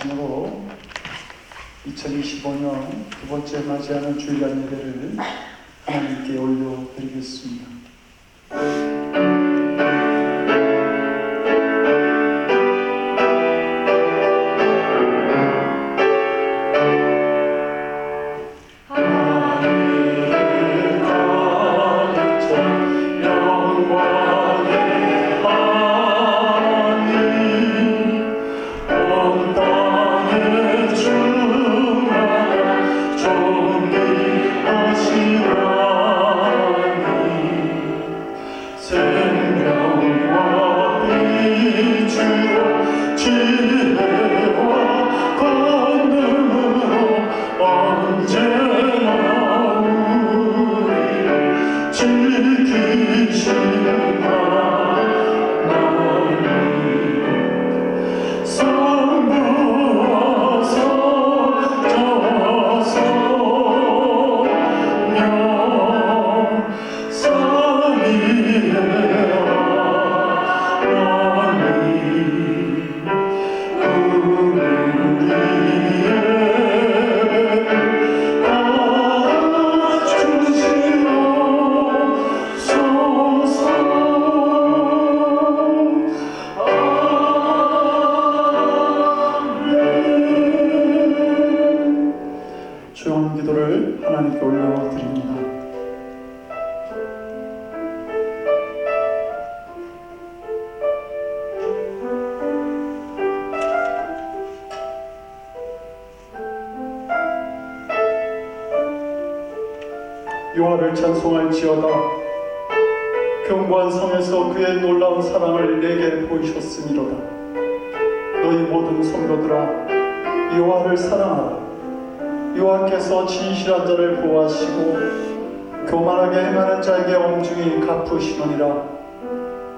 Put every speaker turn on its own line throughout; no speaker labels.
으로 2025년 두 번째 맞이하는 주일날 예배를 하나님께 올려드리겠습니다. 조용한 기도를 하나님께 올려드립니다. 여호와를 찬송할지어다. 견고한 성에서 그의 놀라운 사랑을 내게 보이셨으니로다. 너희 모든 성도들아, 여호와를 사랑하라. 여호와께서 진실한 자를 보호하시고 교만하게 행하는 자에게 엄중히 갚으시느니라.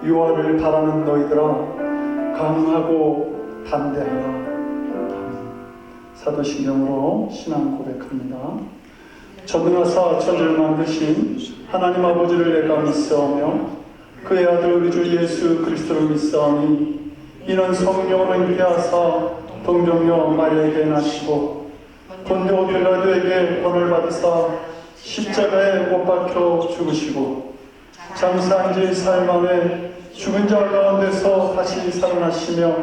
여호와를 바라는 너희들아, 강하고 담대하라. 아멘. 사도신경으로 신앙 고백합니다. 전능하사 천지를 만드신 하나님 아버지를 내가 믿사오며 그의 아들 우리 주 예수 그리스도를 믿사오니 이는 성령으로 잉태하사 동정녀 마리아에게 나시고 본디오 빌라도에게 권을 받으사 십자가에 못 박혀 죽으시고 장사한 지 사흘 만에 죽은 자 가운데서 다시 살아나시며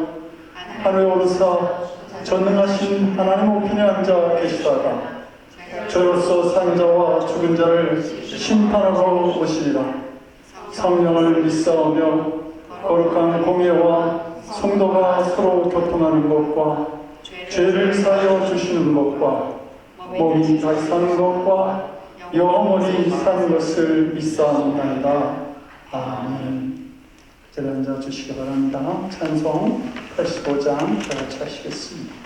하늘에 오르사 전능하신 하나님 우편에 앉아 계시다가 저로서 산 자와 죽은 자를 심판하러 오시리라. 성령을 믿사오며 거룩한 공예와 성도가 서로 교통하는 것과 죄를 사하여 주시는 것과 몸이 다시 사는 것과 영원히 사는 것을 믿사옵나이다. 아멘. 제가 앉아 주시기 바랍니다. 찬송 85장 다 같이 하시겠습니다.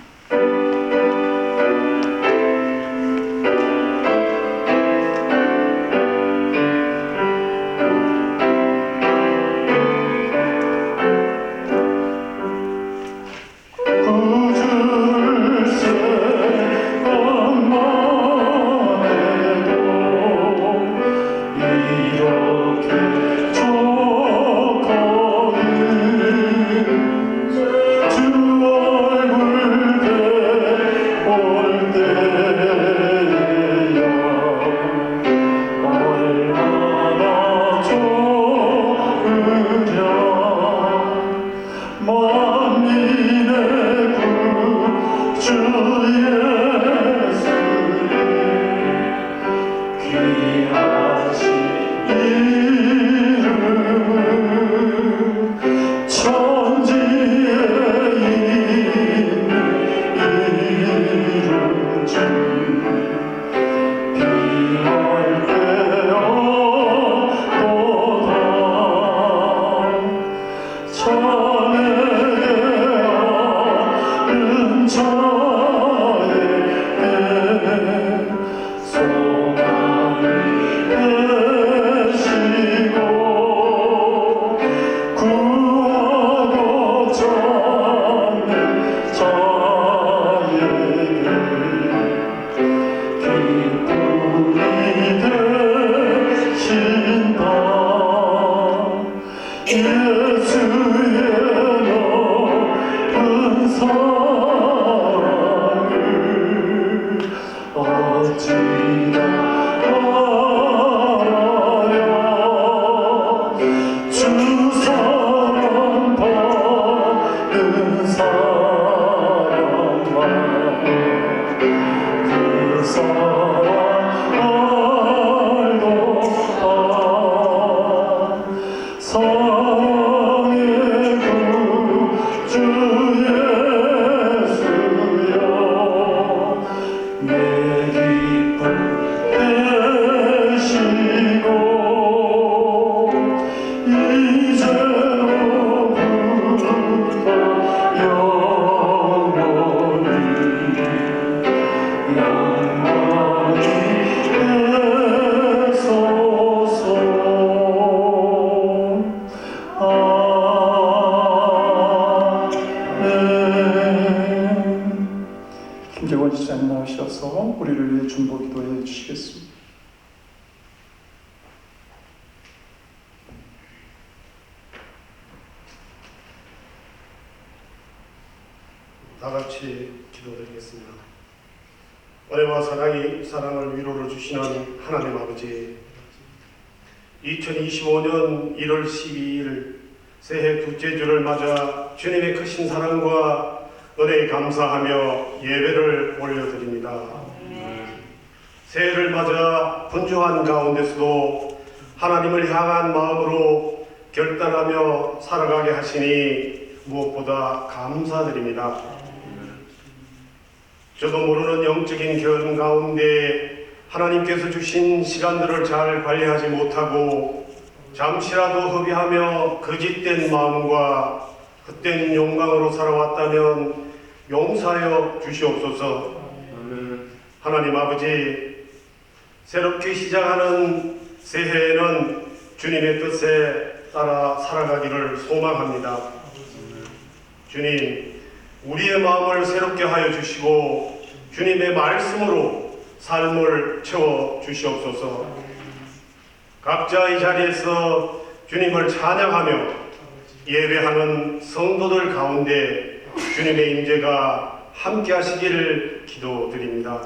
예수의 높은 산 김재원 지사님 나오셔서 우리를 위해 중보 기도해 주시겠습니다.
다 같이 기도드리겠습니다. 은혜와 사랑을 위로를 주시는 하나님 아버지, 2025년 1월 12일 새해 둘째 주를 맞아 주님의 크신 사랑과 은혜에 감사하며 예배를 올려드립니다. 새해를 맞아 분주한 가운데서도 하나님을 향한 마음으로 결단하며 살아가게 하시니 무엇보다 감사드립니다. 저도 모르는 영적인 결 가운데 하나님께서 주신 시간들을 잘 관리하지 못하고 잠시라도 허비하며 거짓된 마음과 헛된 욕망으로 살아왔다면 용서하여 주시옵소서. 하나님 아버지, 새롭게 시작하는 새해에는 주님의 뜻에 따라 살아가기를 소망합니다. 주님, 우리의 마음을 새롭게 하여 주시고 주님의 말씀으로 삶을 채워 주시옵소서. 각자 이 자리에서 주님을 찬양하며 예배하는 성도들 가운데 주님의 임재가 함께 하시기를 기도드립니다.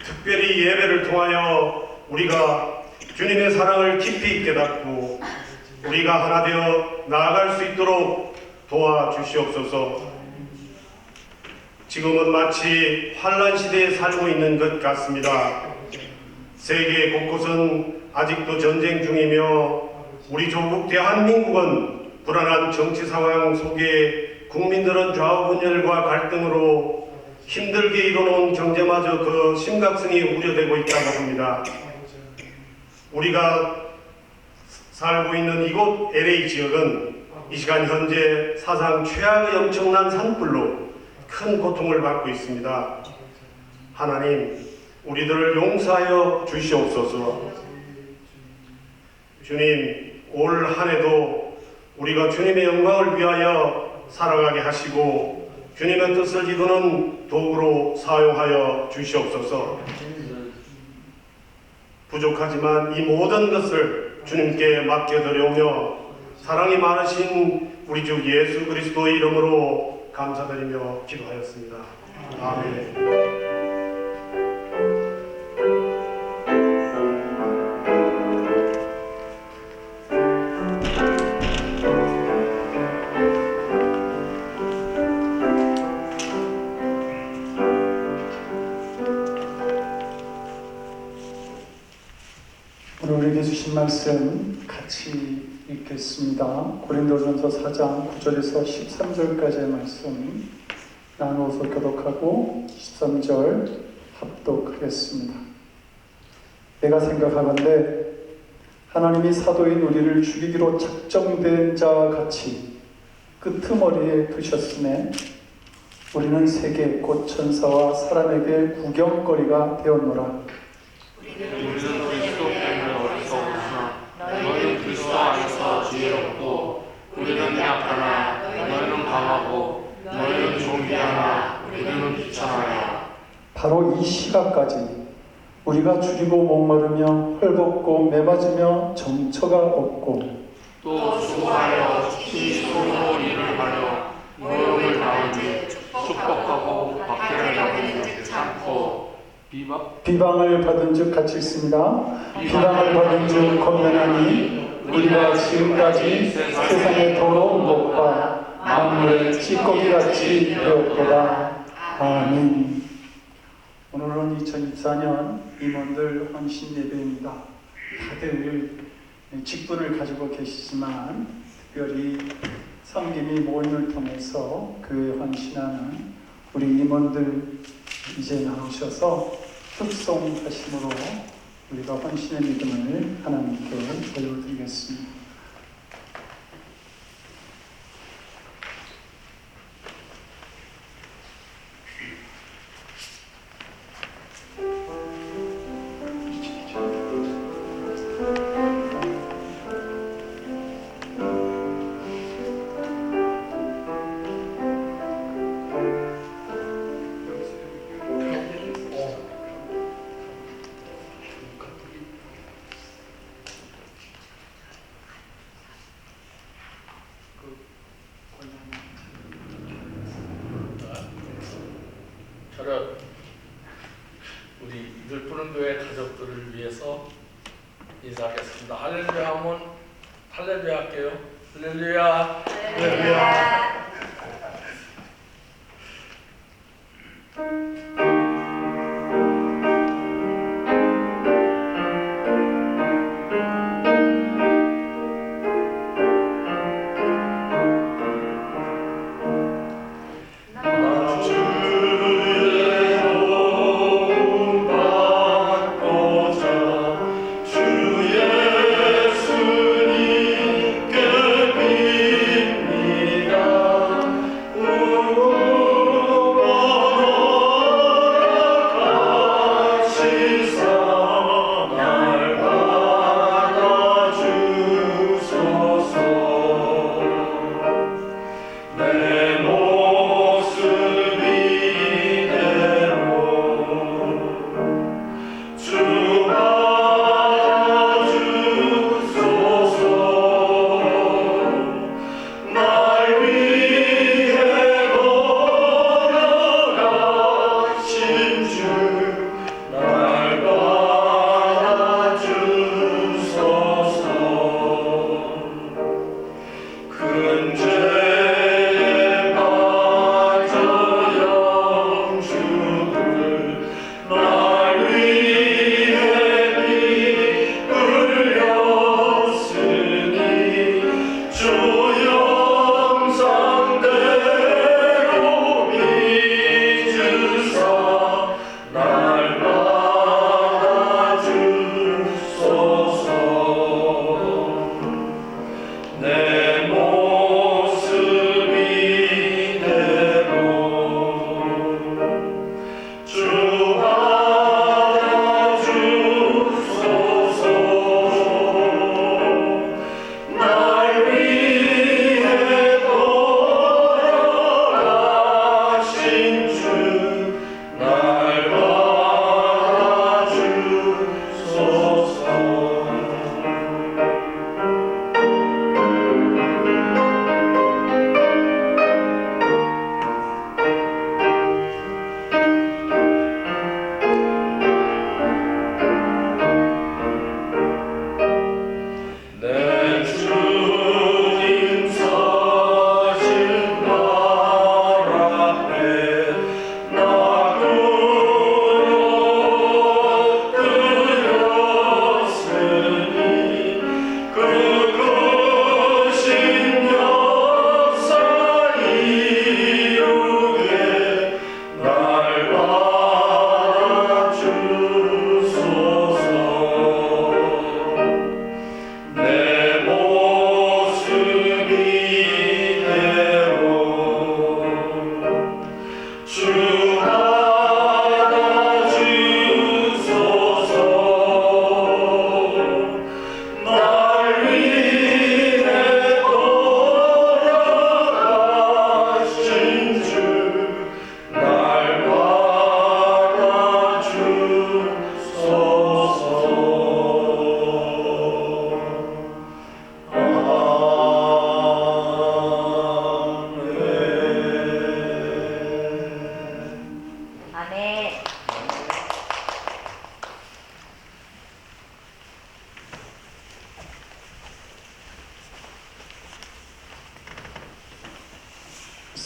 특별히 예배를 통하여 우리가 주님의 사랑을 깊이 깨닫고 우리가 하나 되어 나아갈 수 있도록 도와주시옵소서. 지금은 마치 환란 시대에 살고 있는 것 같습니다. 세계 곳곳은 아직도 전쟁 중이며 우리 조국 대한민국은 불안한 정치 상황 속에 국민들은 좌우분열과 갈등으로 힘들게 이뤄놓은 경제마저 그 심각성이 우려되고 있다고 합니다. 우리가 살고 있는 이곳 LA 지역은 이 시간 현재 사상 최악의 엄청난 산불로 큰 고통을 받고 있습니다. 하나님, 우리들을 용서하여 주시옵소서. 주님, 올 한 해도 우리가 주님의 영광을 위하여 살아가게 하시고 주님의 뜻을 이루는 도구로 사용하여 주시옵소서. 부족하지만 이 모든 것을 주님께 맡겨드려오며 사랑이 많으신 우리 주 예수 그리스도의 이름으로 감사드리며 기도하였습니다. 아멘.
우리에게 주신 말씀 같이 읽겠습니다. 고린도전서 4장 9절에서 13절까지의 말씀 나누어서 교독하고 13절 합독하겠습니다. 내가 생각하건대 하나님이 사도인 우리를 죽이기로 작정된 자와 같이 끄트머리에 두셨으매 우리는 세계 곧 천사와 사람에게 구경거리가 되었노라.
우리는 그리스도 때문에 어리석으나 너희는 그리스도 안에서 지혜롭고 우리는 약하나 너희는 강하고 너희는 존귀하나 우리는 비천하여.
바로 이 시각까지 우리가 줄이고 목마르며 헐벗고 매맞으며 정처가 없고
또 수고하여 친히 손으로 일을 하여 노역을 당하니 축복하고 박해를 받은 즉 참고 비방을
받은 즉 같이 있습니다. 비방을 받은 즉 권면하니 우리가 지금까지 세상의 더러운 것과 만물을 찌꺼기같이 되었도다. 아멘. 오늘은 2024년 임원들 헌신 예배입니다. 다들 직분을 가지고 계시지만 특별히 섬김이 모임을 통해서 교회 헌신하는 우리 임원들 이제 나오셔서 흡송하심으로 우리가 헌신의 믿음을 하나님께 보여드리겠습니다.
저는 우리 이들 푸른 교회 가족들을 위해서 인사하겠습니다. 할렐루야 하면 할렐루야 할게요. 할렐루야.
할렐루야.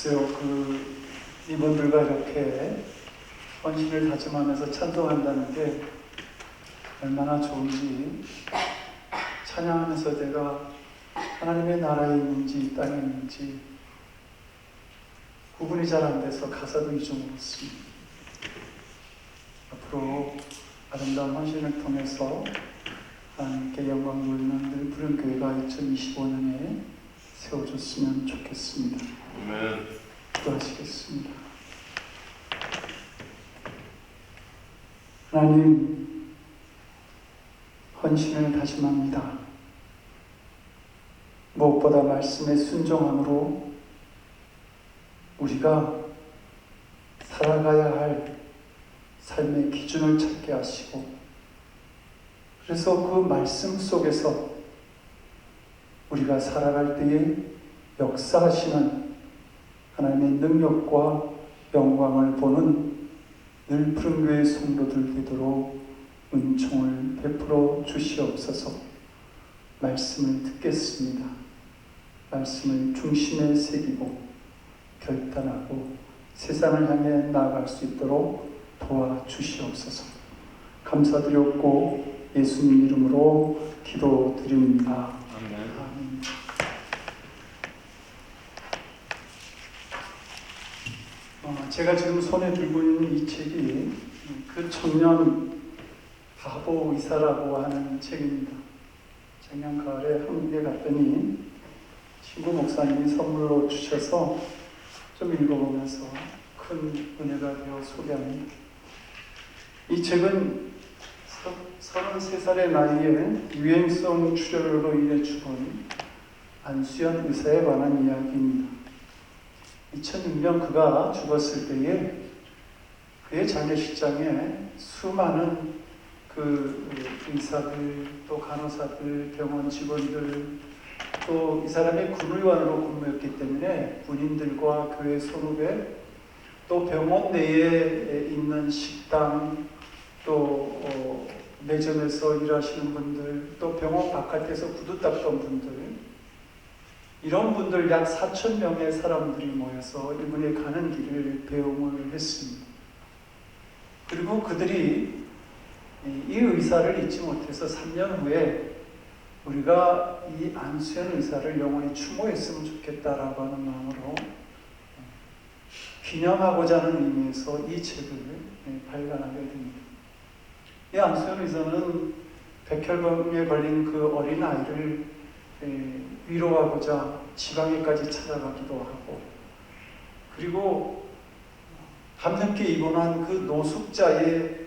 글쎄요, 이분들과 이렇게 헌신을 다짐하면서 찬송한다는 게 얼마나 좋은지, 찬양하면서 내가 하나님의 나라에 있는지 이 땅에 있는지 구분이 잘 안 돼서 가사도 잊어먹었습니다. 앞으로 아름다운 헌신을 통해서 하나님께 영광 돌리는 늘 부른 교회가 2025년에 세워졌으면 좋겠습니다.
아멘.
기도하시겠습니다. 하나님, 헌신을 다짐합니다. 무엇보다 말씀에 순종함으로 우리가 살아가야 할 삶의 기준을 찾게 하시고, 그래서 그 말씀 속에서 우리가 살아갈 때에 역사하시는 하나님의 능력과 영광을 보는 늘 푸른 교회 성도들 되도록 은총을 베풀어 주시옵소서. 말씀을 듣겠습니다. 말씀을 중심에 새기고 결단하고 세상을 향해 나아갈 수 있도록 도와주시옵소서. 감사드렸고 예수님 이름으로 기도드립니다. 아멘. 제가 지금 손에 들고 있는 이 책이 그 청년 바보 의사라고 하는 책입니다. 작년 가을에 한국에 갔더니 친구 목사님이 선물로 주셔서 좀 읽어보면서 큰 은혜가 되어 소개합니다. 이 책은 33살의 나이에 유행성 출혈로 인해 죽은 안수연 의사에 관한 이야기입니다. 2006년 그가 죽었을 때에 그의 장례식장에 수많은 그 의사들, 또 간호사들, 병원 직원들, 또 이 사람이 군의관으로 근무했기 때문에 군인들과 교회 소속에, 또 병원 내에 있는 식당, 또 매점에서 일하시는 분들, 또 병원 바깥에서 구두 닦던 분들, 이런 분들 약 4,000명의 사람들이 모여서 이분이 가는 길을 배웅을 했습니다. 그리고 그들이 이 의사를 잊지 못해서 3년 후에 우리가 이 안수연 의사를 영원히 추모했으면 좋겠다라고 하는 마음으로 기념하고자 하는 의미에서 이 책을 발간하게 됩니다. 이 안수연 의사는 백혈병에 걸린 그 어린아이를 위로하고자 지방에까지 찾아가기도 하고, 그리고 밤늦게 입원한 그 노숙자의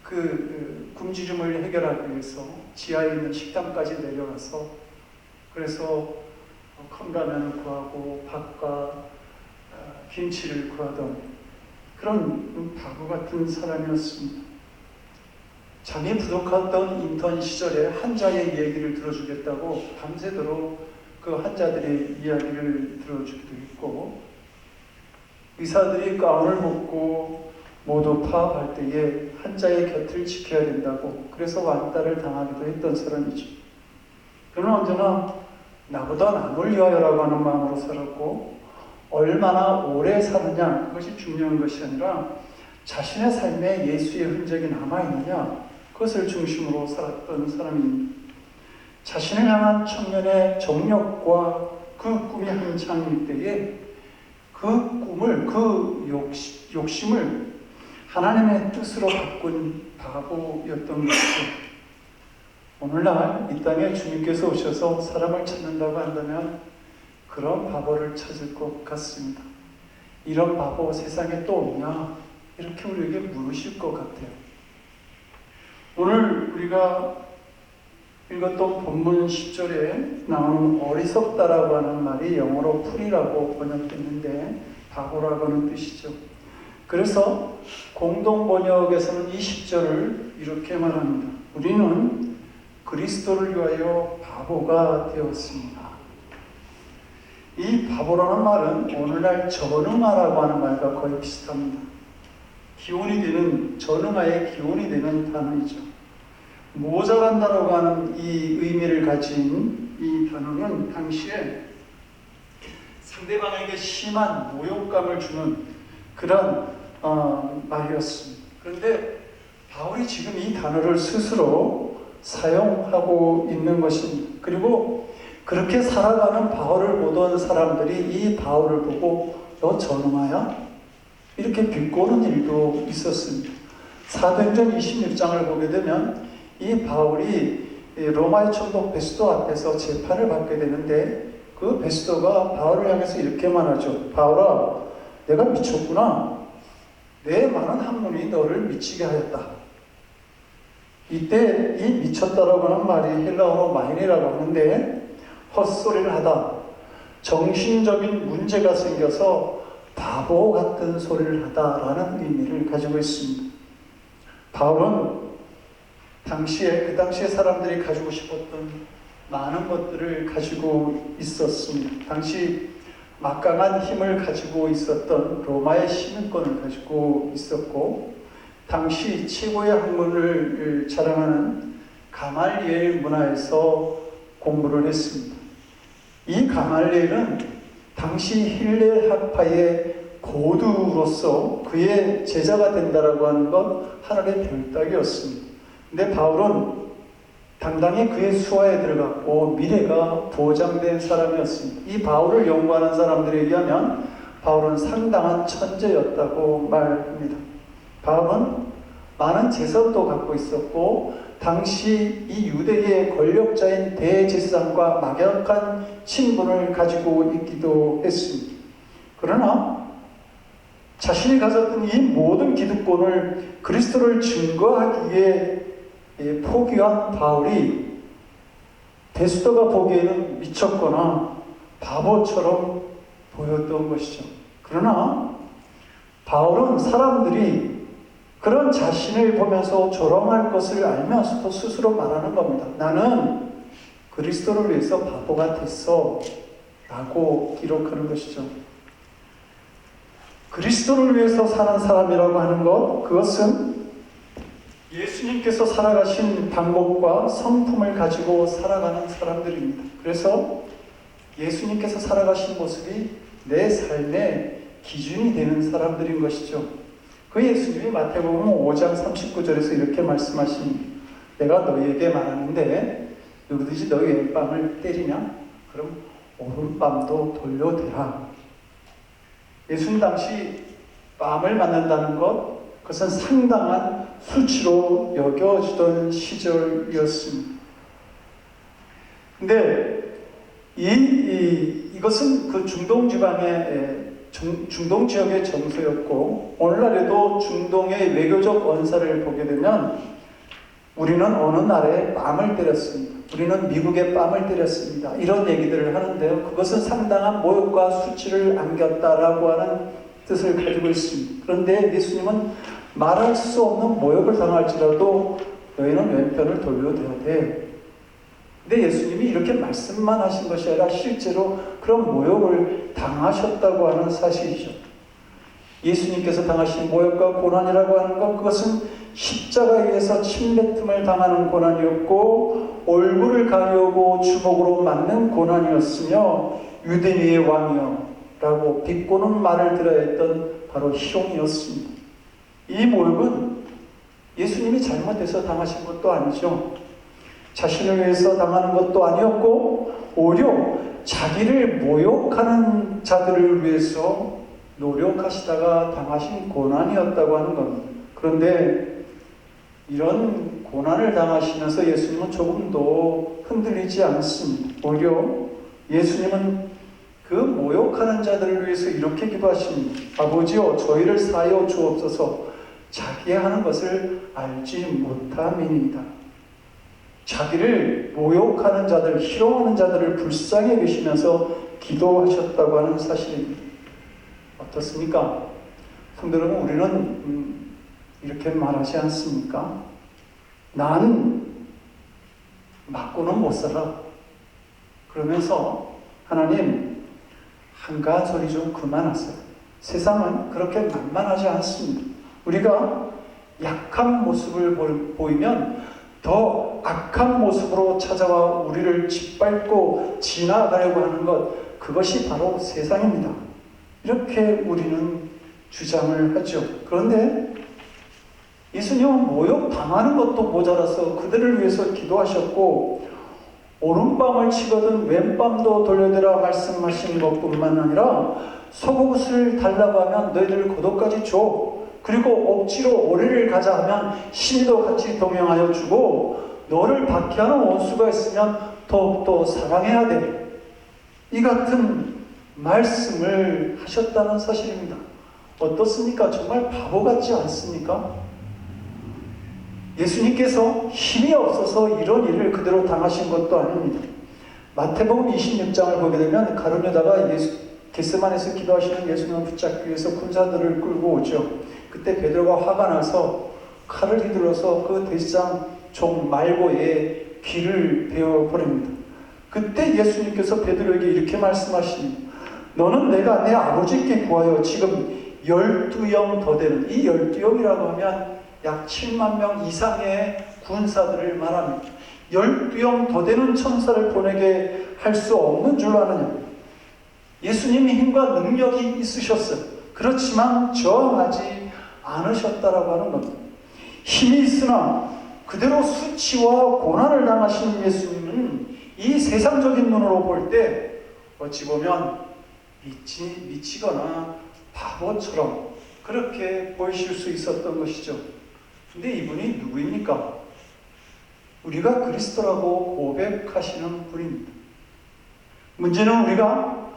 그 굶주림을 해결하기 위해서 지하에 있는 식당까지 내려가서, 그래서 컵라면을 구하고 밥과 김치를 구하던 그런 바보 같은 사람이었습니다. 잠이 부족했던 인턴 시절에 환자의 얘기를 들어주겠다고 밤새도록 그 환자들의 이야기를 들어주기도 했고, 의사들이 가운을 벗고 모두 파업할 때에 환자의 곁을 지켜야 된다고 그래서 왕따를 당하기도 했던 사람이죠. 그는 언제나 나보다 남을 위하여라고 하는 마음으로 살았고, 얼마나 오래 사느냐 그것이 중요한 것이 아니라 자신의 삶에 예수의 흔적이 남아있느냐 그것을 중심으로 살았던 사람입니다. 자신을 향한 청년의 정력과 그 꿈이 한창일 때에 그 꿈을, 그 욕심을 하나님의 뜻으로 바꾼 바보였던 것이죠. 오늘날 이 땅에 주님께서 오셔서 사람을 찾는다고 한다면 그런 바보를 찾을 것 같습니다. 이런 바보 세상에 또 없냐? 이렇게 우리에게 물으실 것 같아요. 오늘 우리가 읽었던 본문 10절에 나오는 어리석다라고 하는 말이 영어로 풀이라고 번역됐는데 바보라고 하는 뜻이죠. 그래서 공동 번역에서는 이 10절을 이렇게 말합니다. 우리는 그리스도를 위하여 바보가 되었습니다. 이 바보라는 말은 오늘날 전응아라고 하는 말과 거의 비슷합니다. 기원이 되는, 전응아의 기원이 되는 단어이죠. 모자란다라고 하는 이 의미를 가진 이 단어는 당시에 상대방에게 심한 모욕감을 주는 그런 말이었습니다. 그런데 바울이 지금 이 단어를 스스로 사용하고 있는 것입니다. 그리고 그렇게 살아가는 바울을 보던 사람들이 이 바울을 보고 너 저놈아야? 이렇게 비꼬는 일도 있었습니다. 사도행전 26장을 보게 되면 이 바울이 로마의 총독 베스도 앞에서 재판을 받게 되는데 그 베스도가 바울을 향해서 이렇게 말하죠. 바울아, 내가 미쳤구나. 내 많은 학문이 너를 미치게 하였다. 이때 이 미쳤다라고 하는 말이 헬라어로 마인이라고 하는데 헛소리를 하다, 정신적인 문제가 생겨서 바보 같은 소리를 하다라는 의미를 가지고 있습니다. 바울은 그 당시에 사람들이 가지고 싶었던 많은 것들을 가지고 있었습니다. 당시 막강한 힘을 가지고 있었던 로마의 시민권을 가지고 있었고, 당시 최고의 학문을 자랑하는 가말리엘 문화에서 공부를 했습니다. 이 가말리엘은 당시 힐레 학파의 고두로서 그의 제자가 된다라고 하는 것 하늘의 별따기였습니다. 근데 바울은 당당히 그의 수하에 들어갔고 미래가 보장된 사람이었습니다. 이 바울을 연구하는 사람들에 의하면 바울은 상당한 천재였다고 말합니다. 바울은 많은 재산도 갖고 있었고 당시 이 유대의 권력자인 대제사장과 막연한 친분을 가지고 있기도 했습니다. 그러나 자신이 가졌던 이 모든 기득권을 그리스도를 증거하기 위해 포기한 바울이 베스도가 보기에는 미쳤거나 바보처럼 보였던 것이죠. 그러나 바울은 사람들이 그런 자신을 보면서 조롱할 것을 알면서도 스스로 말하는 겁니다. 나는 그리스도를 위해서 바보가 됐어 라고 기록하는 것이죠. 그리스도를 위해서 사는 사람이라고 하는 것, 그것은 예수님께서 살아가신 방법과 성품을 가지고 살아가는 사람들입니다. 그래서 예수님께서 살아가신 모습이 내 삶의 기준이 되는 사람들인 것이죠. 그 예수님이 마태복음 5장 39절에서 이렇게 말씀하십니다. 내가 너희에게 말하는데 누구든지 너희 왼뺨을 때리냐? 그럼 오른뺨도 돌려대라. 예수님 당시 뺨을 맞는다는 것, 그것은 상당한 수치로 여겨지던 시절이었습니다. 근데 이것은 그 중동 지방의 중동 지역의 정서였고, 오늘날에도 중동의 외교적 언사를 보게 되면 우리는 어느 나라에 뺨을 때렸습니다. 우리는 미국에 뺨을 때렸습니다. 이런 얘기들을 하는데요. 그것은 상당한 모욕과 수치를 안겼다라고 하는 뜻을 가지고 있습니다. 그런데 예수님은 말할 수 없는 모욕을 당할지라도 너희는 왼편을 돌려대야 돼. 근데 예수님이 이렇게 말씀만 하신 것이 아니라 실제로 그런 모욕을 당하셨다고 하는 사실이죠. 예수님께서 당하신 모욕과 고난이라고 하는 것, 그것은 십자가에 의해서 침뱉음을 당하는 고난이었고 얼굴을 가려고 주먹으로 맞는 고난이었으며 유대인의 왕이여 라고 비꼬는 말을 들어야 했던 바로 희롱이었습니다. 이 모욕은 예수님이 잘못해서 당하신 것도 아니죠. 자신을 위해서 당하는 것도 아니었고 오히려 자기를 모욕하는 자들을 위해서 노력하시다가 당하신 고난이었다고 하는 겁니다. 그런데 이런 고난을 당하시면서 예수님은 조금도 흔들리지 않습니다. 오히려 예수님은 그 모욕하는 자들을 위해서 이렇게 기도하십니다. 아버지여 저희를 사하여 주옵소서. 자기 하는 것을 알지 못함이니이다. 자기를 모욕하는 자들, 희롱하는 자들을 불쌍히 여기시면서 기도하셨다고 하는 사실입니다. 어떻습니까? 성도 여러분, 우리는 이렇게 말하지 않습니까? 난 맞고는 못 살아. 그러면서 하나님, 한가한 소리 좀 그만하세요. 세상은 그렇게 만만하지 않습니다. 우리가 약한 모습을 보이면 더 악한 모습으로 찾아와 우리를 짓밟고 지나가려고 하는 것, 그것이 바로 세상입니다. 이렇게 우리는 주장을 하죠. 그런데 예수님은 모욕 당하는 것도 모자라서 그들을 위해서 기도하셨고, 오른밤을 치거든 왼밤도 돌려대라 말씀하신 것뿐만 아니라 속옷을 달라고 하면 너희들 겉옷까지 줘. 그리고 억지로 오리를 가자 하면 신도 같이 동행하여 주고, 너를 박해하는 원수가 있으면 더욱더 사랑해야 돼. 이 같은 말씀을 하셨다는 사실입니다. 어떻습니까? 정말 바보 같지 않습니까? 예수님께서 힘이 없어서 이런 일을 그대로 당하신 것도 아닙니다. 마태복음 26장을 보게 되면 가룟 유다가 겟세마네에서 기도하시는 예수님을 붙잡기 위해서 군사들을 끌고 오죠. 그때 베드로가 화가 나서 칼을 휘둘러서 그 대제사장 종 말고의 귀를 베어 보냅니다. 그때 예수님께서 베드로에게 이렇게 말씀하십니다. 너는 내가 내 아버지께 구하여 지금 12영 더 되는, 이 12영이라고 하면 약 7만 명 이상의 군사들을 말합니다. 12영 더 되는 천사를 보내게 할 수 없는 줄 아느냐. 예수님이 힘과 능력이 있으셨어요. 그렇지만 저항하지 않으셨다라고 하는 겁니다. 힘이 있으나 그대로 수치와 고난을 당하신 예수님은 이 세상적인 눈으로 볼 때 어찌 보면 미치거나 바보처럼 그렇게 보이실 수 있었던 것이죠. 근데 이분이 누구입니까? 우리가 그리스도라고 고백하시는 분입니다. 문제는 우리가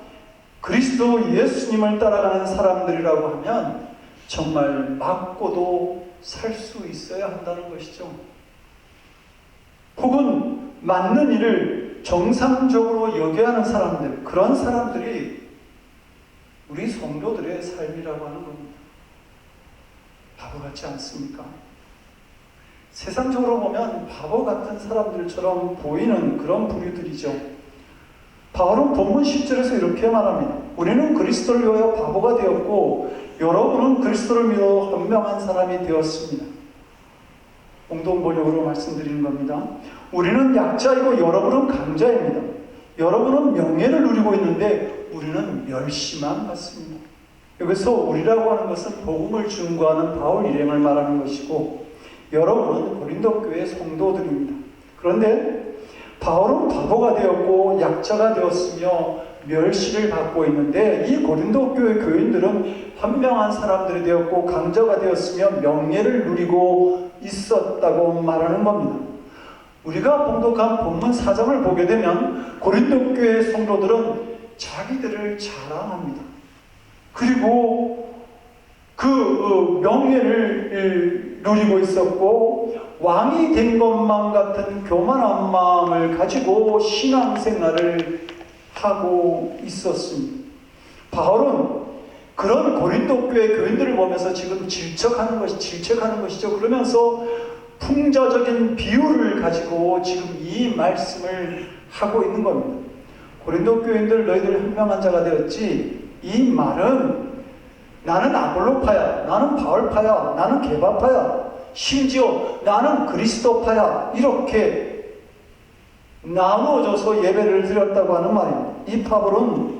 그리스도 예수님을 따라가는 사람들이라고 하면 정말 맞고도 살 수 있어야 한다는 것이죠. 혹은 맞는 일을 정상적으로 여겨야 하는 사람들, 그런 사람들이 우리 성도들의 삶이라고 하는 겁니다. 바보 같지 않습니까? 세상적으로 보면 바보 같은 사람들처럼 보이는 그런 부류들이죠. 바울은 본문 10절에서 이렇게 말합니다. 우리는 그리스도를 위하여 바보가 되었고 여러분은 그리스도를 믿어 현명한 사람이 되었습니다. 공동 번역으로 말씀드리는 겁니다. 우리는 약자이고 여러분은 강자입니다. 여러분은 명예를 누리고 있는데 우리는 멸시만 받습니다. 여기서 우리라고 하는 것은 복음을 증거하는 바울 일행을 말하는 것이고, 여러분은 고린도 교회 성도들입니다. 그런데 바울은 바보가 되었고 약자가 되었으며 멸시를 받고 있는데, 이 고린도 교회 교인들은 현명한 사람들이 되었고 강자가 되었으며 명예를 누리고 있었다고 말하는 겁니다. 우리가 봉독한 본문 4장을 보게 되면 고린도 교회 성도들은 자기들을 자랑합니다. 그리고 그 명예를 누리고 있었고 왕이 된 것만 같은 교만한 마음을 가지고 신앙생활을 하고 있었습니다. 바울은 그런 고린도 교회 교인들을 보면서 지금 질책하는 것이죠. 그러면서 풍자적인 비유를 가지고 지금 이 말씀을 하고 있는 겁니다. 고린도 교인들, 너희들 현명한 자가 되었지. 이 말은 나는 아볼로파야, 나는 바울파야, 나는 게바파야, 심지어 나는 그리스도파야, 이렇게 나누어져서 예배를 드렸다고 하는 말입니다. 이 파벌은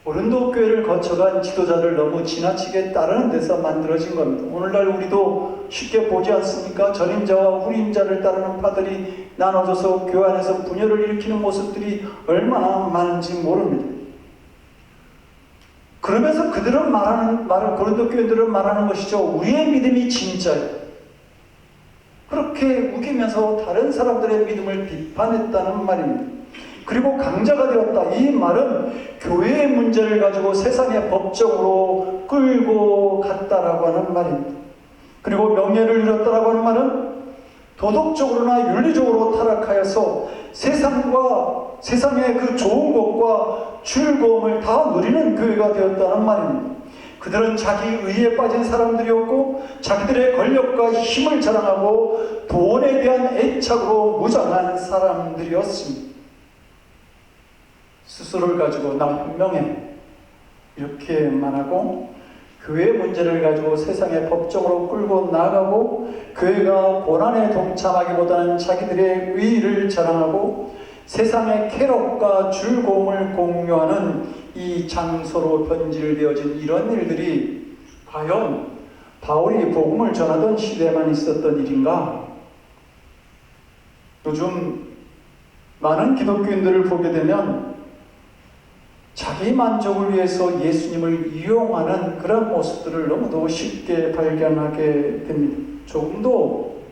고린도 교회를 거쳐간 지도자를 너무 지나치게 따르는 데서 만들어진 겁니다. 오늘날 우리도 쉽게 보지 않습니까? 전임자와 후임자를 따르는 파들이 나눠져서 교회 안에서 분열을 일으키는 모습들이 얼마나 많은지 모릅니다. 그러면서 그들은 고린도 교인들은 말하는 것이죠. 우리의 믿음이 진짜예요. 그렇게 우기면서 다른 사람들의 믿음을 비판했다는 말입니다. 그리고 강자가 되었다. 이 말은 교회의 문제를 가지고 세상의 법정으로 끌고 갔다라고 하는 말입니다. 그리고 명예를 잃었다라고 하는 말은 도덕적으로나 윤리적으로 타락하여서 세상의 그 좋은 것과 즐거움을 다 누리는 교회가 되었다는 말입니다. 그들은 자기 의에 빠진 사람들이었고 자기들의 권력과 힘을 자랑하고 돈에 대한 애착으로 무장한 사람들이었습니다. 스스로를 가지고 나 현명해 이렇게 말하고 교회의 문제를 가지고 세상의 법정으로 끌고 나가고 교회가 고난에 동참하기보다는 자기들의 의의를 자랑하고 세상의 쾌락과 즐거움을 공유하는 이 이 장소로 변질되어진 이런 일들이 과연 바울이 복음을 전하던 시대에만 있었던 일인가? 요즘 많은 기독교인들을 보게 되면 자기 만족을 위해서 예수님을 이용하는 그런 모습들을 너무도 쉽게 발견하게 됩니다. 조금도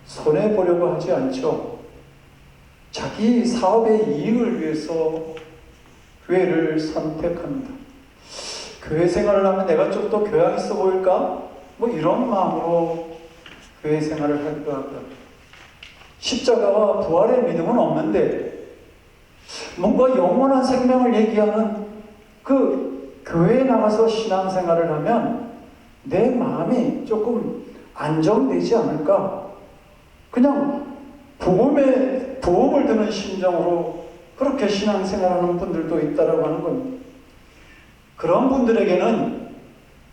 손해보려고 하지 않죠. 자기 사업의 이익을 위해서 교회를 선택합니다. 교회 생활을 하면 내가 좀 더 교양 있어 보일까? 뭐 이런 마음으로 교회 생활을 할 것 같다. 십자가와 부활의 믿음은 없는데 뭔가 영원한 생명을 얘기하는 그 교회에 나가서 신앙생활을 하면 내 마음이 조금 안정되지 않을까? 그냥 보험을 드는 심정으로 그렇게 신앙생활하는 분들도 있다라고 하는 겁니다. 그런 분들에게는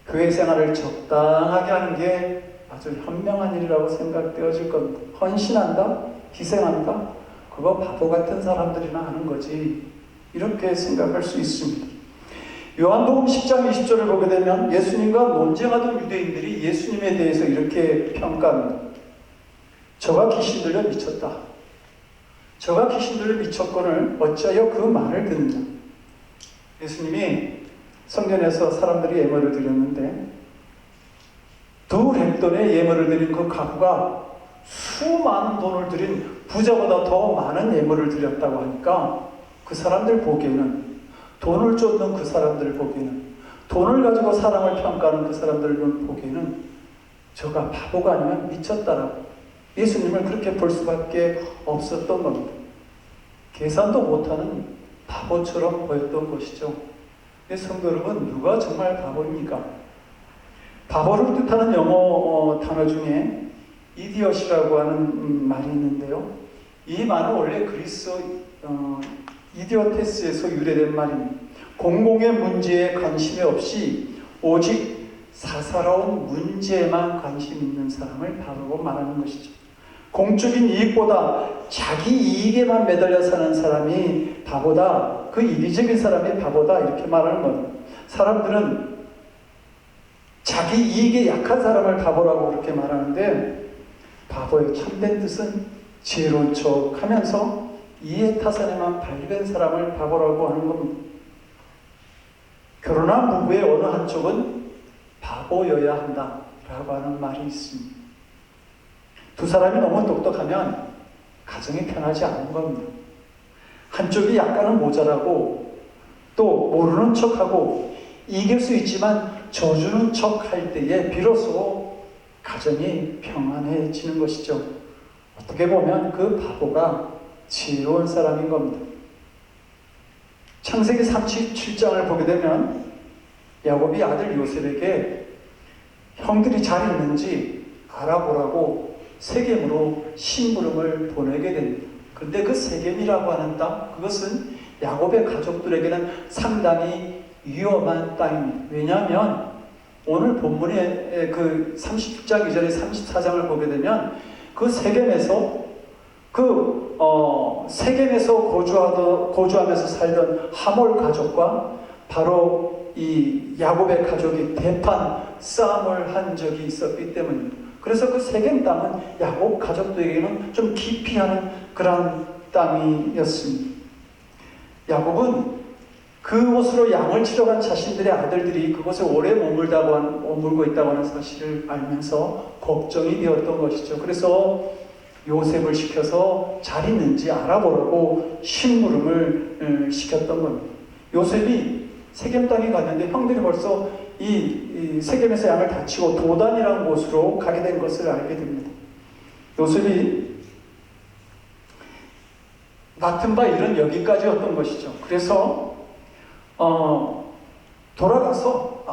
교회 생활을 적당하게 하는 게 아주 현명한 일이라고 생각되어질 겁니다. 헌신한다? 희생한다? 그거 바보 같은 사람들이나 하는 거지. 이렇게 생각할 수 있습니다. 요한복음 10장 20절을 보게 되면 예수님과 논쟁하던 유대인들이 예수님에 대해서 이렇게 평가합니다. 저가 귀신 들려 미쳤다. 저가 귀신 들려 미쳤거늘 어찌하여 그 말을 듣느냐. 예수님이 성전에서 사람들이 예물을 드렸는데 두 렙돈의 예물을 드린 그 가부가 수많은 돈을 들인 부자보다 더 많은 예물을 드렸다고 하니까 그 사람들 보기에는, 돈을 쫓는 그 사람들 보기에는, 돈을 가지고 사람을 평가하는 그 사람들 보기에는 저가 바보가 아니면 미쳤다라고 예수님을 그렇게 볼 수밖에 없었던 겁니다. 계산도 못하는 바보처럼 보였던 것이죠. 성도 여러분, 누가 정말 바보입니까? 바보를 뜻하는 영어 단어 중에 이디엇이라고 하는 말이 있는데요. 이 말은 원래 그리스 이디오테스에서 유래된 말입니다. 공공의 문제에 관심이 없이 오직 사사로운 문제에만 관심 있는 사람을 바보라고 말하는 것이죠. 공적인 이익보다 자기 이익에만 매달려 사는 사람이 바보다, 그 이기적인 사람이 바보다, 이렇게 말하는 겁니다. 사람들은 자기 이익에 약한 사람을 바보라고 그렇게 말하는데, 바보의 참된 뜻은 지혜로운 척 하면서 이해타산에만 발된 사람을 바보라고 하는 겁니다. 결혼한 부부의 어느 한쪽은 바보여야 한다라고 하는 말이 있습니다. 두 사람이 너무 똑똑하면 가정이 편하지 않은 겁니다. 한쪽이 약간은 모자라고 또 모르는 척하고 이길 수 있지만 져주는 척할 때에 비로소 가정이 평안해지는 것이죠. 어떻게 보면 그 바보가 지혜로운 사람인 겁니다. 창세기 37장을 보게 되면 야곱이 아들 요셉에게 형들이 잘 있는지 알아보라고 세겜으로 심부름을 보내게 됩니다. 그런데 그 세겜이라고 하는 땅, 그것은 야곱의 가족들에게는 상당히 위험한 땅입니다. 왜냐하면 오늘 본문의 그 30장 이전에 34장을 보게 되면 그 세겜에서 거주하면서 살던 하몰 가족과 바로 이 야곱의 가족이 대판 싸움을 한 적이 있었기 때문입니다. 그래서 그 세겜 땅은 야곱 가족들에게는 좀 기피하는 그런 땅이었습니다. 야곱은 그곳으로 양을 치러 간 자신들의 아들들이 그곳에 오래 머물고 있다고 하는 사실을 알면서 걱정이 되었던 것이죠. 그래서 요셉을 시켜서 잘 있는지 알아보라고 심부름을 시켰던 겁니다. 요셉이 세겜 땅에 갔는데 형들이 벌써 이 세겜에서 양을 다치고 도단이라는 곳으로 가게 된 것을 알게 됩니다. 요셉이 맡은 바 일은 여기까지였던 것이죠. 그래서 돌아가서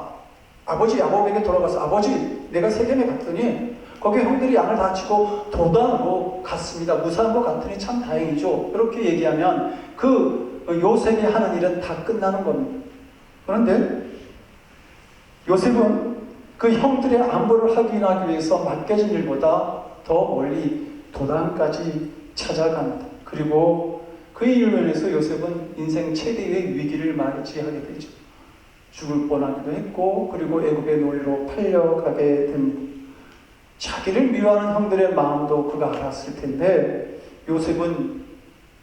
아버지 야곱에게 돌아가서 아버지, 내가 세겜에 갔더니 거기 형들이 양을 다치고 도단으로 갔습니다. 무사한 것 같으니 참 다행이죠. 이렇게 얘기하면 그 요셉이 하는 일은 다 끝나는 겁니다. 그런데 요셉은 그 형들의 안부를 확인하기 위해서 맡겨진 일보다 더 멀리 도단까지 찾아갑니다. 그리고 그 일로 인해서 요셉은 인생 최대의 위기를 맞이하게 되죠. 죽을 뻔하기도 했고 그리고 애굽의 노예로 팔려가게 됩니다. 자기를 미워하는 형들의 마음도 그가 알았을 텐데 요셉은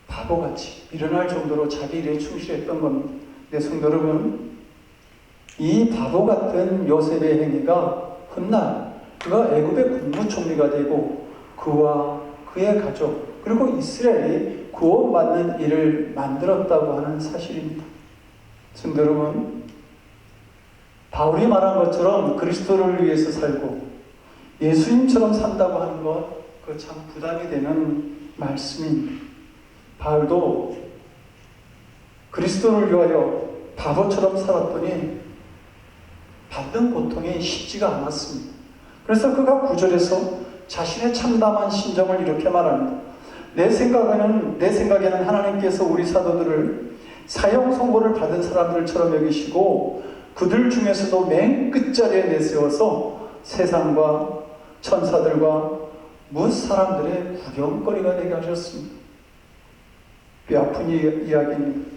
바보같이 일어날 정도로 자기 일에 충실했던 겁니다. 네, 성도 여러분, 이 바보 같은 요셉의 행위가 훗날 그가 애굽의 국무총리가 되고 그와 그의 가족 그리고 이스라엘이 구원받는 일을 만들었다고 하는 사실입니다. 성도 여러분, 바울이 말한 것처럼 그리스도를 위해서 살고 예수님처럼 산다고 하는 것, 그 참 부담이 되는 말씀입니다. 바울도 그리스도를 위하여 바보처럼 살았더니 받는 고통이 쉽지가 않았습니다. 그래서 그가 9절에서 자신의 참담한 심정을 이렇게 말합니다. 내 생각에는 하나님께서 우리 사도들을 사형 선고를 받은 사람들처럼 여기시고 그들 중에서도 맨 끝자리에 내세워서 세상과 천사들과 뭇 사람들의 구경거리가 되게 하셨습니다. 뼈아픈 이야기입니다.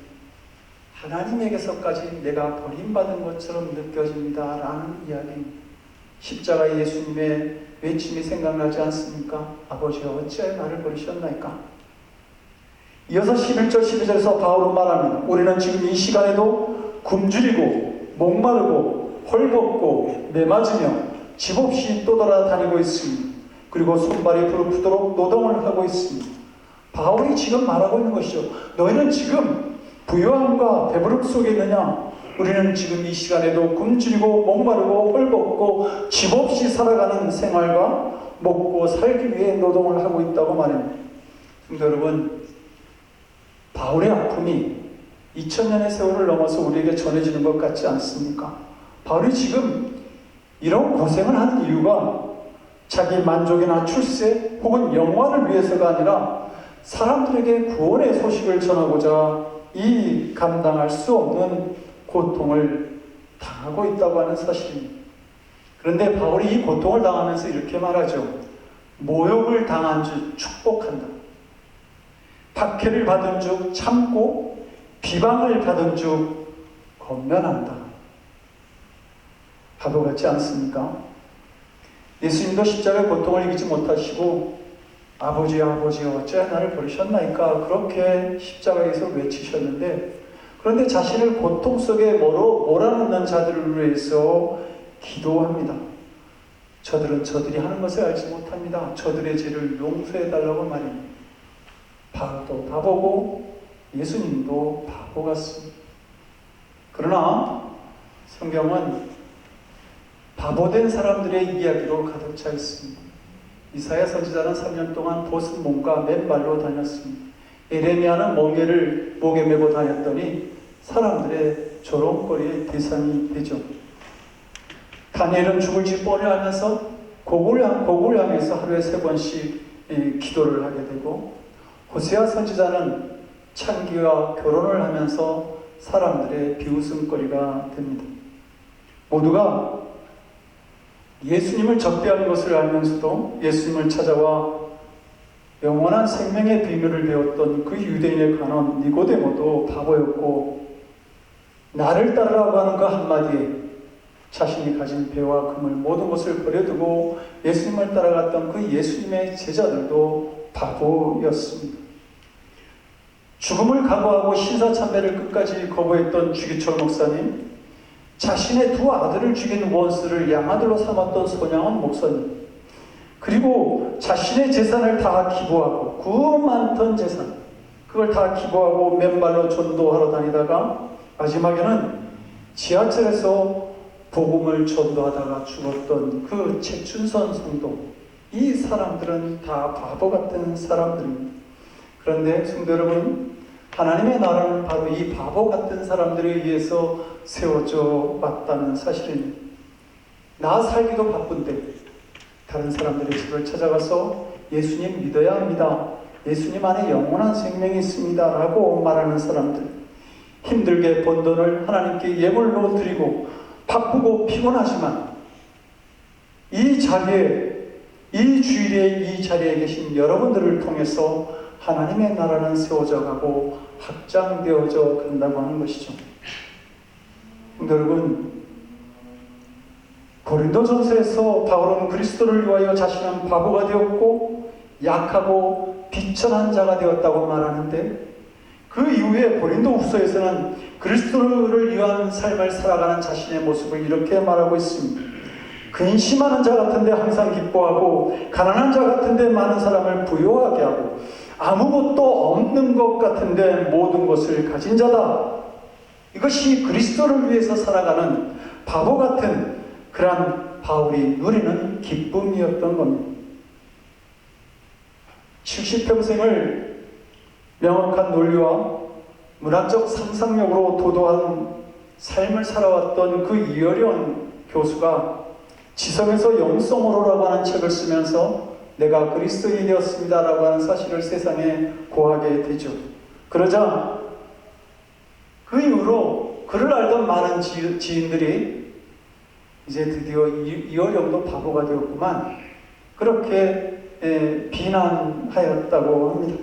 하나님에게서까지 내가 버림받은 것처럼 느껴집니다 라는 이야기입니다. 십자가 예수님의 외침이 생각나지 않습니까? 아버지여 어찌하여 나를 버리셨나이까? 이어서 11절 12절에서 바울은 말합니다. 우리는 지금 이 시간에도 굶주리고 목마르고 헐벗고 매맞으며 집 없이 떠돌아다니고 있습니다. 그리고 손발이 부르프도록 노동을 하고 있습니다. 바울이 지금 말하고 있는 것이죠. 너희는 지금 부유함과 배부름 속에 있느냐? 우리는 지금 이 시간에도 굶주리고 목마르고 헐벗고 집 없이 살아가는 생활과 먹고 살기 위해 노동을 하고 있다고 말합니다. 성도 여러분, 바울의 아픔이 2000년의 세월을 넘어서 우리에게 전해지는 것 같지 않습니까? 바울이 지금 이런 고생을 하는 이유가 자기 만족이나 출세 혹은 영화를 위해서가 아니라 사람들에게 구원의 소식을 전하고자 이 감당할 수 없는 고통을 당하고 있다고 하는 사실입니다. 그런데 바울이 이 고통을 당하면서 이렇게 말하죠. 모욕을 당한 줄 축복한다. 박해를 받은 줄 참고 비방을 받은 줄 권면한다. 바보 같지 않습니까? 예수님도 십자가의 고통을 이기지 못하시고 아버지여 아버지여 어찌하여 나를 버리셨나이까 그렇게 십자가에서 외치셨는데 그런데 자신을 고통 속에 몰아넣는 자들을 위해서 기도합니다. 저들은 저들이 하는 것을 알지 못합니다. 저들의 죄를 용서해달라고 말입니다. 바울도 바보고 예수님도 바보 같습니다. 그러나 성경은 바보된 사람들의 이야기로 가득 차 있습니다. 이사야 선지자는 3년 동안 벗은 몸과 맨발로 다녔습니다. 에레미야는 멍에를 목에 메고 다녔더니 사람들의 조롱거리의 대상이 되죠. 다니엘은 죽을지 뻔히하면서 곡을 향해서 하루에 3번씩 기도를 하게 되고 호세아 선지자는 창기와 결혼을 하면서 사람들의 비웃음거리가 됩니다. 모두가 예수님을 적대하는 것을 알면서도 예수님을 찾아와 영원한 생명의 비밀을 배웠던 그 유대인의 간원 니고데모도 바보였고 나를 따르라고 하는 그 한마디에 자신이 가진 배와 금을 모든 것을 버려두고 예수님을 따라갔던 그 예수님의 제자들도 바보였습니다. 죽음을 각오하고 신사참배를 끝까지 거부했던 주기철 목사님, 자신의 2 아들을 죽인 원수를 양아들로 삼았던 손양원 목사님, 그리고 자신의 재산을 다 기부하고 그 많던 재산 그걸 다 기부하고 맨발로 전도하러 다니다가 마지막에는 지하철에서 복음을 전도하다가 죽었던 그 최춘선 성도, 이 사람들은 다 바보 같은 사람들입니다. 그런데 성도 여러분, 하나님의 나라는 바로 이 바보 같은 사람들에 의해서 세워져 왔다는 사실입니다. 나 살기도 바쁜데 다른 사람들의 집을 찾아가서 예수님 믿어야 합니다. 예수님 안에 영원한 생명이 있습니다. 라고 말하는 사람들, 힘들게 번 돈을 하나님께 예물로 드리고 바쁘고 피곤하지만 이 자리에, 이 주일에 이 자리에 계신 여러분들을 통해서 하나님의 나라는 세워져 가고 확장되어져 간다고 하는 것이죠. 여러분, 고린도전서에서 바울은 그리스도를 위하여 자신은 바보가 되었고 약하고 비천한 자가 되었다고 말하는데, 그 이후에 고린도후서에서는 그리스도를 위한 삶을 살아가는 자신의 모습을 이렇게 말하고 있습니다. 근심하는 자 같은데 항상 기뻐하고, 가난한 자 같은데 많은 사람을 부유하게 하고, 아무것도 없는 것 같은데 모든 것을 가진 자다. 이것이 그리스도를 위해서 살아가는 바보 같은 그러한 바울이 누리는 기쁨이었던 겁니다. 70평생을 명확한 논리와 문학적 상상력으로 도도한 삶을 살아왔던 그 이어려운 교수가 지성에서 영성으로라고 하는 책을 쓰면서 내가 그리스도인이 되었습니다 라고 하는 사실을 세상에 고하게 되죠. 그러자 그 이후로 그를 알던 많은 지인들이 이제 드디어 이어령도 바보가 되었구만, 그렇게 비난하였다고 합니다.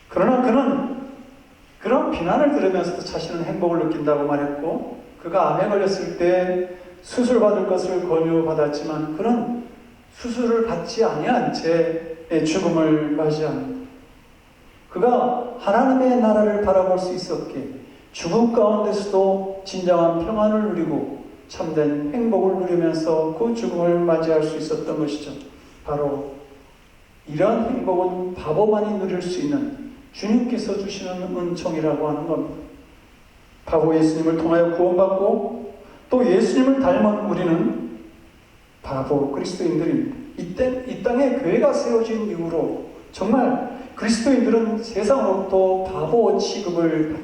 그러나 그는 그런 비난을 들으면서도 자신은 행복을 느낀다고 말했고, 그가 암에 걸렸을 때 수술받을 것을 권유받았지만 그는 수술을 받지 아니한 채 죽음을 맞이합니다. 그가 하나님의 나라를 바라볼 수 있었기에 죽음 가운데서도 진정한 평안을 누리고 참된 행복을 누리면서 그 죽음을 맞이할 수 있었던 것이죠. 바로 이러한 행복은 바보만이 누릴 수 있는 주님께서 주시는 은총이라고 하는 겁니다. 바보 예수님을 통하여 구원받고 또 예수님을 닮은 우리는 바보 그리스도인들입니다. 이 땅에 교회가 세워진 이후로 정말 그리스도인들은 세상으로부터 바보 취급을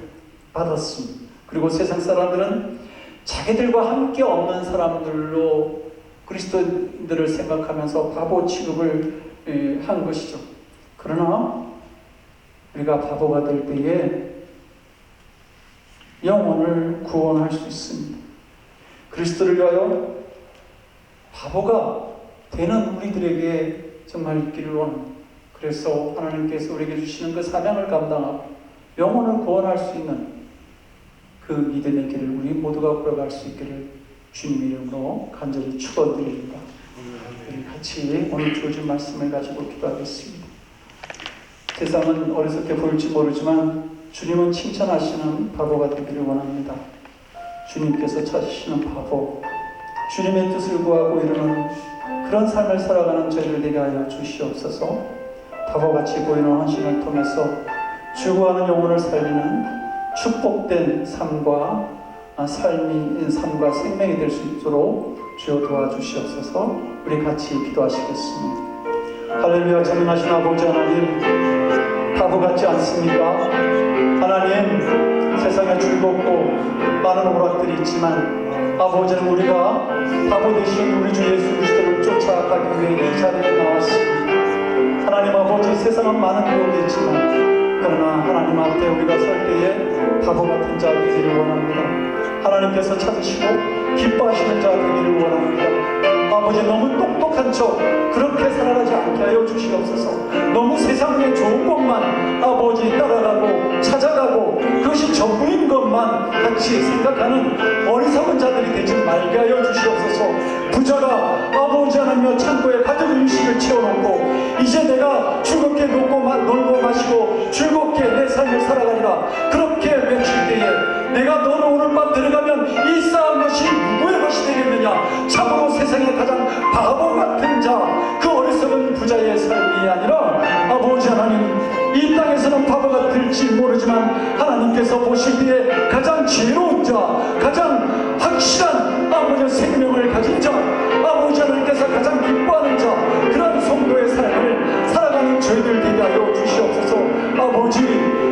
받았습니다. 그리고 세상 사람들은 자기들과 함께 없는 사람들로 그리스도인들을 생각하면서 바보 취급을 한 것이죠. 그러나 우리가 바보가 될 때에 영혼을 구원할 수 있습니다. 그리스도를 위하여 바보가 되는 우리들에게 정말 있기를 원합니다. 그래서 하나님께서 우리에게 주시는 그 사명을 감당하고 영혼을 구원할 수 있는 그 믿음의 길을 우리 모두가 걸어갈 수 있기를 주님 이름으로 간절히 축원드립니다. 우리 같이 오늘 주어진 말씀을 가지고 기도하겠습니다. 세상은 어리석게 보일지 모르지만 주님은 칭찬하시는 바보가 되기를 원합니다. 주님께서 찾으시는 바보, 주님의 뜻을 구하고 이루는 그런 삶을 살아가는 저희들 되게 하여 주시옵소서. 바보같이 보이는 헌신을 통해서 주구하는 영혼을 살리는 축복된 삶과 생명이 될 수 있도록 주여 도와주시옵소서. 우리 같이 기도하시겠습니다. 할렐루야. 전능하신 아버지 하나님, 바보 같지 않습니까? 하나님, 세상에 즐겁고 많은 오락들이 있지만 아버지는 우리가 바보 되신 우리 주 예수 그리스도를 쫓아가기 위해 이 자리에 나왔습니다. 하나님 아버지, 세상은 많은 유혹이 있지만 그러나 하나님 앞에 우리가 설 때에 바보 같은 자 되기를 원합니다. 하나님께서 찾으시고 기뻐하시는 자 되기를 원합니다. 아버지, 너무 똑똑한 척 그렇게 살아가지 않게 하여 주시옵소서. 너무 세상에 좋은 것만 아버지 따라가고 찾아가고 그것이 전부인 것만 같이 생각하는 어리석은 자들이 되지 말게 하여 주시옵소서. 부자가 아버지 하나님여 창고에 가득 음식을 채워놓고 이제 내가 즐겁게 놀고 마시고 즐겁게 내 삶을 살아가리라 그렇게 외칠 때에 내가 너는 오늘 밤 들어가면 이 쌓은 것이 누구의 것이 되겠느냐. 참으로 세상에 가장 바보 같은 자, 그 어리석은 부자의 삶이 아니라 아버지 하나님, 이 땅에서는 바보가 될지 모르지만 하나님께서 보실 때에 가장 지혜로운 자, 가장 확실한 아버지의 생명을 가진 자, 아버지 하나님께서 가장 기뻐하는 자, 그런 성도의 삶을 살아가는 저희들 되게 하여 주시옵소서. 아버지,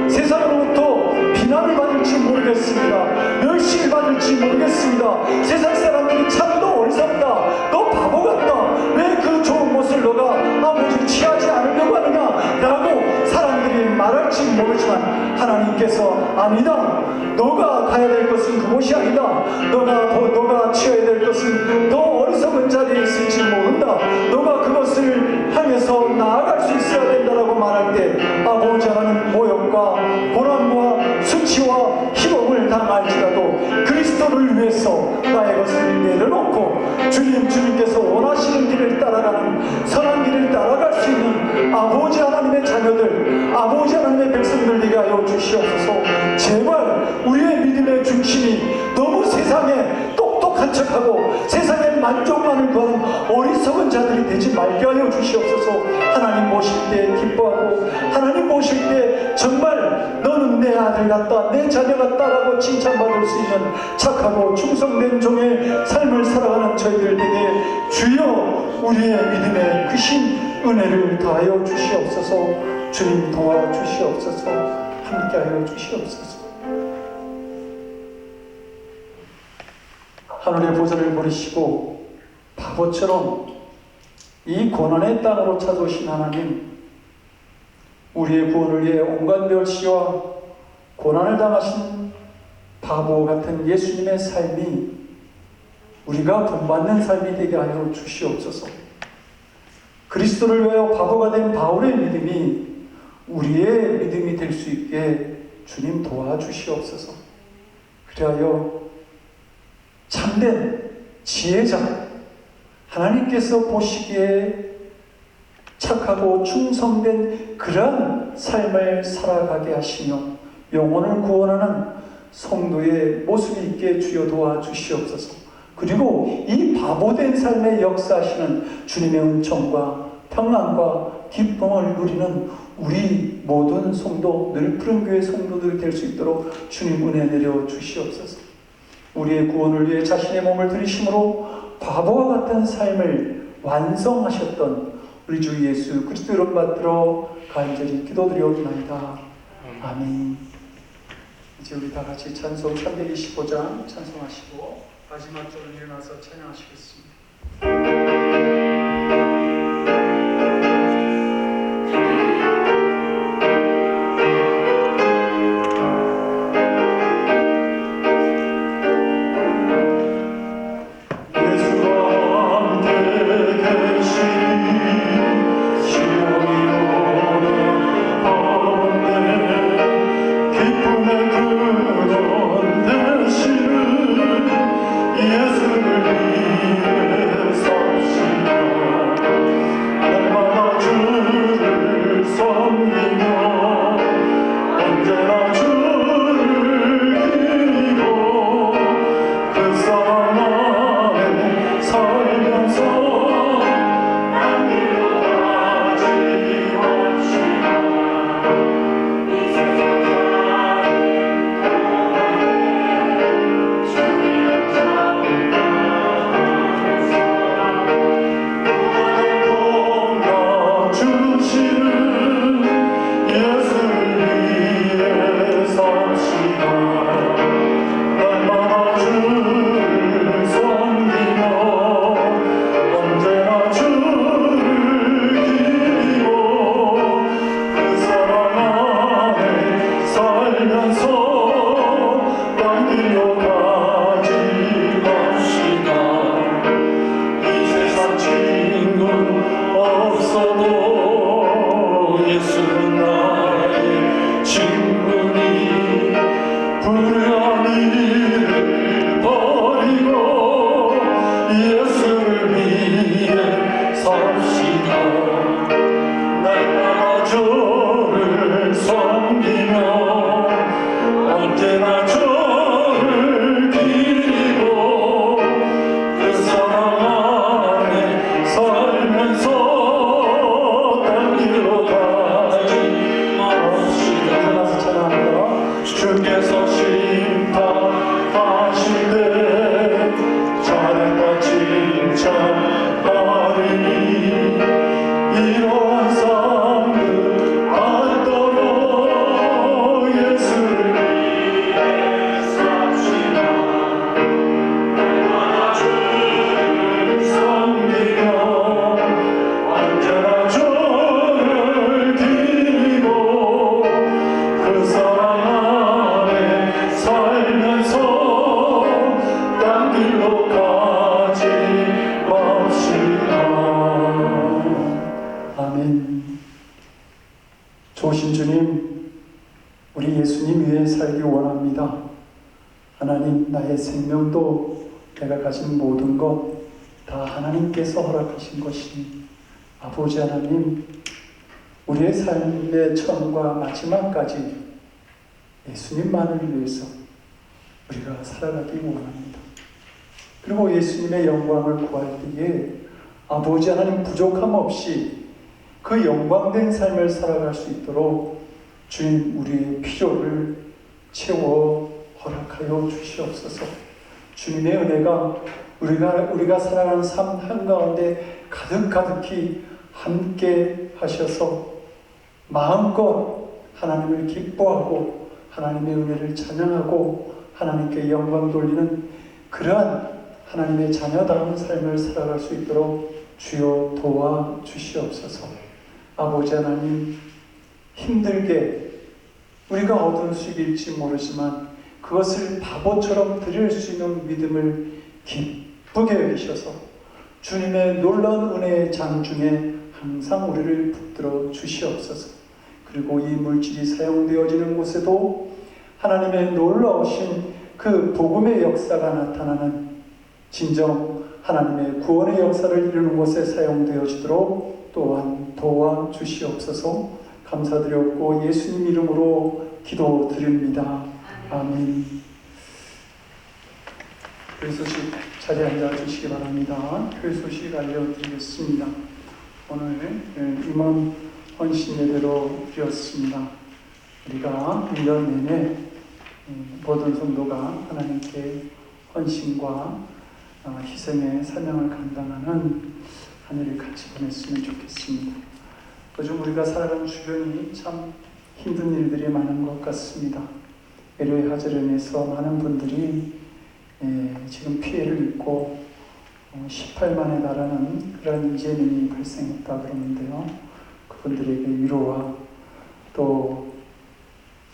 세상으로부터 비난을 받을지 모르겠습니다. 열심히 받을지 모르겠습니다. 세상 사람들이 참 너 어리석다, 너 바보 같다, 왜 그 좋은 것을 너가 아버지 취하지 않으려고 하느냐 라고 사람들이 말할지 모르지만 하나님께서 아니다, 너가 가야 될 것은 그곳이 아니다, 너가 취해야 될 것은 더 어리석은 자리에 있을지 모른다, 너가 그것을 향해서 나아갈 수 있어야 된다라고 말할 때 평안을 구하는 어리석은 자들이 되지 말게 하여 주시옵소서. 하나님 모실 때 기뻐하고 하나님 모실 때 정말 너는 내 아들 같다, 내 자녀 같다라고 칭찬받을 수 있는 착하고 충성된 종의 삶을 살아가는 저희들 에게 주여 우리의 믿음에 크신 은혜를 더하여 주시옵소서. 주님 도와주시옵소서. 함께하여 주시옵소서. 하늘의 보좌를 버리시고 바보처럼 이 고난의 땅으로 찾아오신 하나님, 우리의 구원을 위해 온갖 멸시와 고난을 당하신 바보 같은 예수님의 삶이 우리가 본받는 삶이 되게 하여 주시옵소서. 그리스도를 위하여 바보가 된 바울의 믿음이 우리의 믿음이 될 수 있게 주님 도와주시옵소서. 그리하여 참된 지혜자, 하나님께서 보시기에 착하고 충성된 그런 삶을 살아가게 하시며 영혼을 구원하는 성도의 모습이 있게 주여 도와주시옵소서. 그리고 이 바보된 삶에 역사하시는 주님의 은총과 평안과 기쁨을 누리는 우리 모든 성도, 늘 푸른 교회 성도들이 될 수 있도록 주님 은혜 내려 주시옵소서. 우리의 구원을 위해 자신의 몸을 들이심으로 바보와 같은 삶을 완성하셨던 우리 주 예수 그리스도 이름 받들어 간절히 기도드리옵나이다. 아멘. 이제 우리 다 같이 찬송 325장 찬송하시고 마지막 절을 일어나서 찬양하시겠습니다. 좋으신 주님, 우리 예수님 위해 살기 원합니다. 하나님, 나의 생명도 내가 가진 모든 것 다 하나님께서 허락하신 것이니 아버지 하나님, 우리의 삶의 처음과 마지막까지 예수님만을 위해서 우리가 살아가기 원합니다. 그리고 예수님의 영광을 구할 때에 아버지 하나님 부족함 없이 그 영광된 삶을 살아갈 수 있도록 주님 우리의 필요를 채워 허락하여 주시옵소서. 주님의 은혜가 우리가 살아가는 삶 한가운데 가득히 함께 하셔서 마음껏 하나님을 기뻐하고 하나님의 은혜를 찬양하고 하나님께 영광 돌리는 그러한 하나님의 자녀다운 삶을 살아갈 수 있도록 주여 도와주시옵소서. 아버지 하나님, 힘들게 우리가 얻은 수익일지 모르지만 그것을 바보처럼 드릴 수 있는 믿음을 기쁘게 여기셔서 주님의 놀라운 은혜의 장중에 항상 우리를 붙들어 주시옵소서. 그리고 이 물질이 사용되어지는 곳에도 하나님의 놀라우신 그 복음의 역사가 나타나는 진정 하나님의 구원의 역사를 이루는 곳에 사용되어지도록 또한 도와주시옵소서. 감사드렸고 예수님 이름으로 기도드립니다. 아멘. 교회 소식 자리에 앉아주시기 바랍니다. 교회 소식 알려드리겠습니다. 오늘 임원 헌신 예배로 드렸습니다. 우리가 1년 내내 모든 성도가 하나님께 헌신과 희생의 사명을 감당하는 한 해를 같이 보냈으면 좋겠습니다. 요즘 우리가 살아가는 주변이 참 힘든 일들이 많은 것 같습니다. 애로의 하절연에서 많은 분들이 지금 피해를 입고 18만에 달하는 그런 이재민이 발생했다 그러는데요. 그분들에게 위로와 또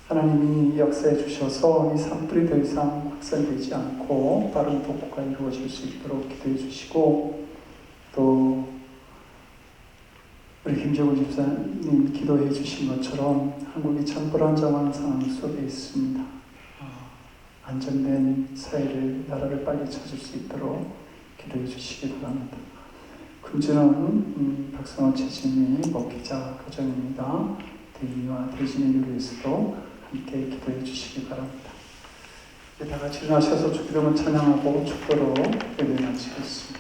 하나님이 역사해 주셔서 이 산불이 더 이상 확산되지 않고 빠른 복구가 이루어질 수 있도록 기도해 주시고, 또 우리 김재훈 집사님 기도해 주신 것처럼 한국이 참 불안정한 상황 속에 있습니다. 안정된 사회를, 나라를 빨리 찾을 수 있도록 기도해 주시기 바랍니다. 금주는 박성호 최진희 목회자 가정입니다. 대인이와 대진을 위해서도 함께 기도해 주시기 바랍니다. 이제 다 같이 일어나셔서 주기도문 찬양하고 축도로 예배 마치겠습니다.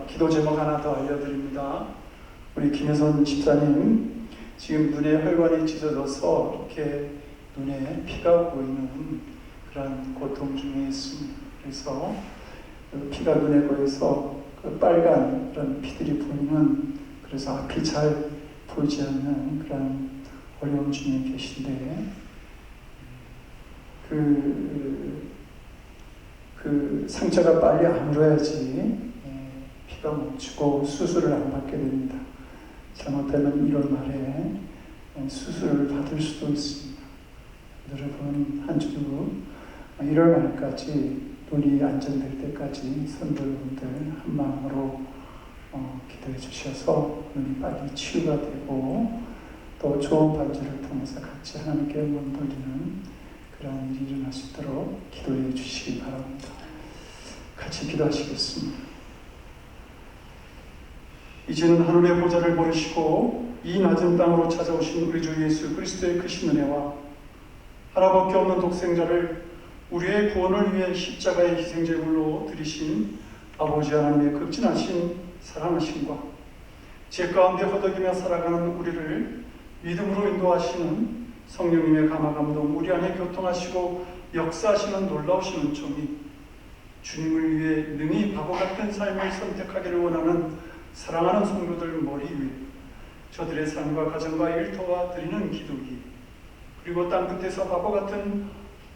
기도 제목 하나 더 알려드립니다. 우리 김혜선 집사님 지금 눈에 혈관이 찢어져서 이렇게 눈에 피가 고이는 그런 고통 중에 있습니다. 그래서 그 피가 눈에 고여서 그 빨간 그런 피들이 보이는, 그래서 앞이 잘 보이지 않는 그런 어려움 중에 계신데, 그 상처가 빨리 아물어야지 피가 멈추고 수술을 안 받게 됩니다. 잘못되면 1월 말에 수술을 받을 수도 있습니다. 여러분 한 주도 1월 말까지 눈이 안정될 때까지 성도분들 한 마음으로 기도해 주셔서 눈이 빨리 치유가 되고 또 좋은 반주를 통해서 같이 하나님께 영광 돌리는 그런 일이 일어날 수 있도록 기도해 주시기 바랍니다. 같이 기도하시겠습니다. 이제는 하늘의 보좌를 버리시고 이 낮은 땅으로 찾아오신 우리 주 예수 그리스도의 크신 은혜와 하나밖에 없는 독생자를 우리의 구원을 위해 십자가의 희생제물로 드리신 아버지 하나님의 극진하신 사랑하심과 죄 가운데 허덕이며 살아가는 우리를 믿음으로 인도하시는 성령님의 감화감동 우리 안에 교통하시고 역사하시는 놀라우신 은총이 주님을 위해 능히 바보 같은 삶을 선택하기를 원하는 사랑하는 성도들 머리 위에 저들의 삶과 가정과 일터와 드리는 기도기 그리고 땅끝에서 바보 같은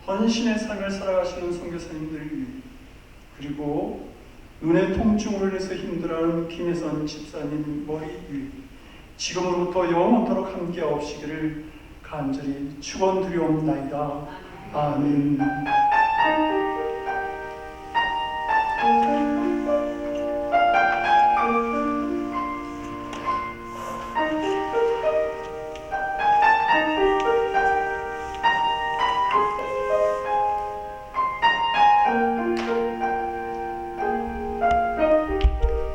헌신의 삶을 살아가시는 선교사님들 위해 그리고 눈의 통증으로 인해서 힘들어하는 김혜선 집사님 머리 위에 지금으로부터 영원토록 함께하옵시기를 간절히 축원드리옵나이다. 아멘.